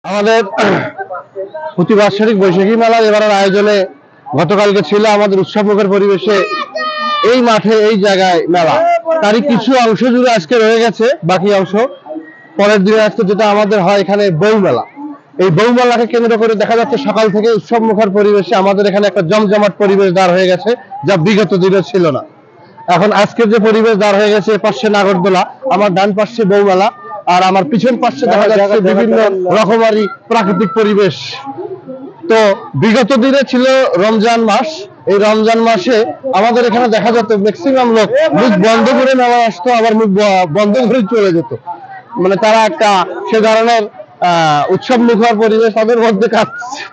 আমাদের প্রতি বার্ষিক বৈশাখী মেলার এবারের আয়োজনে গতকালকে ছিল আমাদের উৎসবমুখর পরিবেশে এই মাঠে এই জায়গায় মেলা, তারই কিছু অংশ জুড়ে আজকে রয়ে গেছে, বাকি অংশ পরের দিনে আজকে যেটা আমাদের হয় এখানে বউ মেলা। এই বউ মেলাকে কেন্দ্র করে দেখা যাচ্ছে সকাল থেকে উৎসবমুখর পরিবেশে আমাদের এখানে একটা জমজমাট পরিবেশ দাঁড় হয়ে গেছে, যা বিগত দিনে ছিল না। এখন আজকের যে পরিবেশ দাঁড় হয়ে গেছে, পাশে নাগরদোলা, আমার ডান পাশে বউ মেলা, আর আমার পিছন পাশে দেখা যাচ্ছে বিভিন্ন রকমারি প্রাকৃতিক পরিবেশ। তো বিগত দিনে ছিল রমজান মাস, এই রমজান মাসে আমাদের এখানে দেখা যেত ম্যাক্সিমাম লোক মুখ বন্ধ করে নেওয়া আসতো, আবার মুখ বন্ধ করে চলে যেত। মানে তারা একটা সে ধরনের উৎসব মুখর পরিবেশ তাদের মধ্যে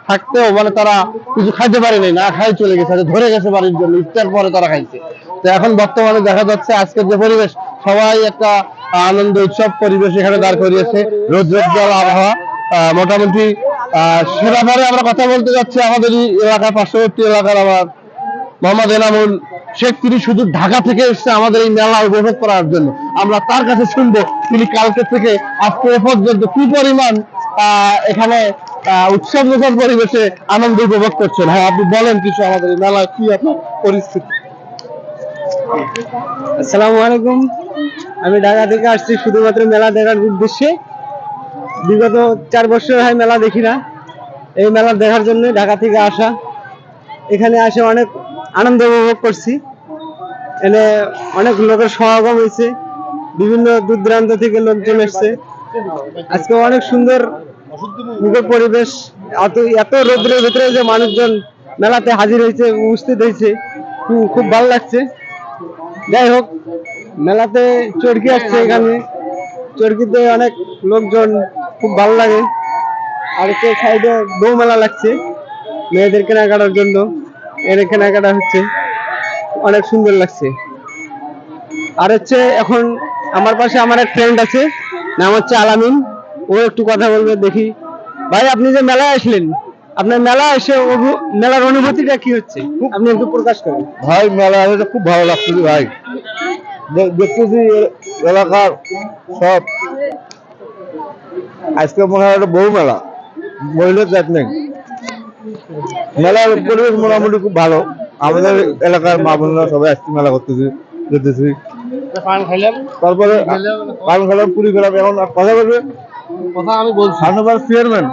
থাকতেও মানে তারা কিছু খাইতে পারেনি, না খাই চলে গেছে, ধরে গেছে বাড়ির জন্য, ইফতার পরে তারা খাইছে। তো এখন বর্তমানে দেখা যাচ্ছে আজকের যে পরিবেশ, সবাই একটা আনন্দ উৎসব পরিবেশ এখানে দাঁড় করিয়েছে, রৌদ্রোজ্জ্বল আবহাওয়া। মোটামুটি সে ব্যাপারে আমরা কথা বলতে যাচ্ছি আমাদের এলাকার পার্শ্ববর্তী এলাকার আমার মোহাম্মদ এনামুল শেখ, তিনি শুধু ঢাকা থেকে এসেছে আমাদের এই মেলা উপভোগ করার জন্য। আমরা তার কাছে শুনবো তিনি কালকে থেকে আজকে এ পর্যন্ত কি পরিমাণ এখানে উৎসব মুখর পরিবেশে আনন্দ উপভোগ করছেন। হ্যাঁ, আপনি বলেন কিছু, আমাদের এই মেলা কি আপনার পরিস্থিতি? আসসালামু আলাইকুম। আমি ঢাকা থেকে আসছি শুধুমাত্র মেলা দেখার উদ্দেশ্যে। বিগত 4 বছর হয় মেলা দেখি না, এই মেলা দেখার জন্য ঢাকা থেকে আসা। এখানে আসে অনেক আনন্দ উপভোগ করছি, এখানে অনেক লোকের সমাগম হয়েছে, বিভিন্ন দূর দূরান্ত থেকে লোকজন এসছে। আজকে অনেক সুন্দর মুখের পরিবেশ, এত রোদ্রের ভিতরে যে মানুষজন মেলাতে হাজির হয়েছে, উপস্থিত হয়েছে, খুব ভালো লাগছে। যাই হোক, মেলাতে চরকি আসছে, এখানে চরকিতে অনেক লোকজন, খুব ভালো লাগে। আর হচ্ছে সাইডে বউ মেলা লাগছে মেয়েদের কেনাকাটার জন্য, এর কেনাকাটা হচ্ছে, অনেক সুন্দর লাগছে। আর হচ্ছে এখন আমার পাশে আমার এক ফ্রেন্ড আছে, নাম হচ্ছে আলামিন, ও একটু কথা বলবে। দেখি ভাই, আপনি যে মেলায় আসলেন, আপনার মেলা এসে মেলার অনুভূতিটা কি হচ্ছে, আপনি একটু প্রকাশ করেন। ভাই, মেলা খুব ভালো লাগছে ভাই, দেখতেছি এলাকার সব আজকে মনে হয় একটা বউ মেলা, মহিলার জাত নেই। মেলার পরিবেশ মোটামুটি খুব ভালো, আমাদের এলাকার মা বোনরা সবাই আজকে মেলা করতেছি, দেখতেছি। তারপরে পান খেলাম, পুরি খেলাম, এখন কথা বলবে, কথা আমি বলছি চেয়ারম্যান।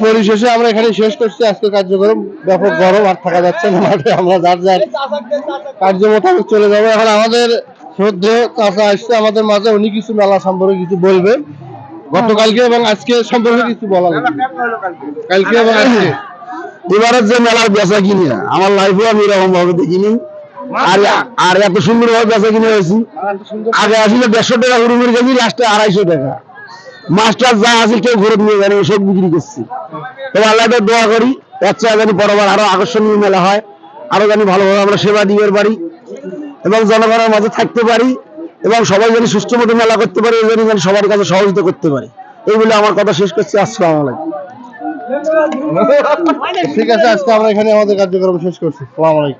পরিশেষে আমরা এখানে শেষ করছি আজকে কার্যক্রম। ব্যাপক গরম, আর থাকা যাচ্ছে না মাঠে, আমরা যার যার কার্য মোতাবেক চলে যাবো। এখন আমাদের শ্রদ্ধেয় চাচা আসছে আমাদের মাঝে, উনি কিছু মেলা সম্পর্কে কিছু বলবে, গতকালকে এবং আজকে সম্পর্কে কিছু বলা যাবে। কালকে এবং আজকে এবারের যে মেলার বেচা কিনে আমার লাইফে আমি এরকম ভাবে দেখিনি, আর এত সুন্দর ভাবে বেচা কিনে হয়েছি। আগে আসলে 150 টাকা হুড়ুমের কেজি, লাস্টে 250 টাকা। মাস্টার যা আছে কেউ ঘুরে নিয়ে জানি সব বিক্রি করছি। তবে আল্লাহ দোয়া করি, বাচ্চা জানি বরাবর আরো আকর্ষণীয় মেলা হয়, আরো জানি ভালোভাবে আমরা সেবা দিতে পারি এবং জনগণের মাঝে থাকতে পারি, এবং সবাই জানি সুস্থ মতো মেলা করতে পারি, এই জন্য জানি সবার কাছে সহযোগিতা করতে পারি। এই বলে আমার কথা শেষ করছি। আসসালামু আলাইকুম। ঠিক আছে, আজকে আমরা এখানে আমাদের কার্যক্রম শেষ করছি। আসসালামু আলাইকুম।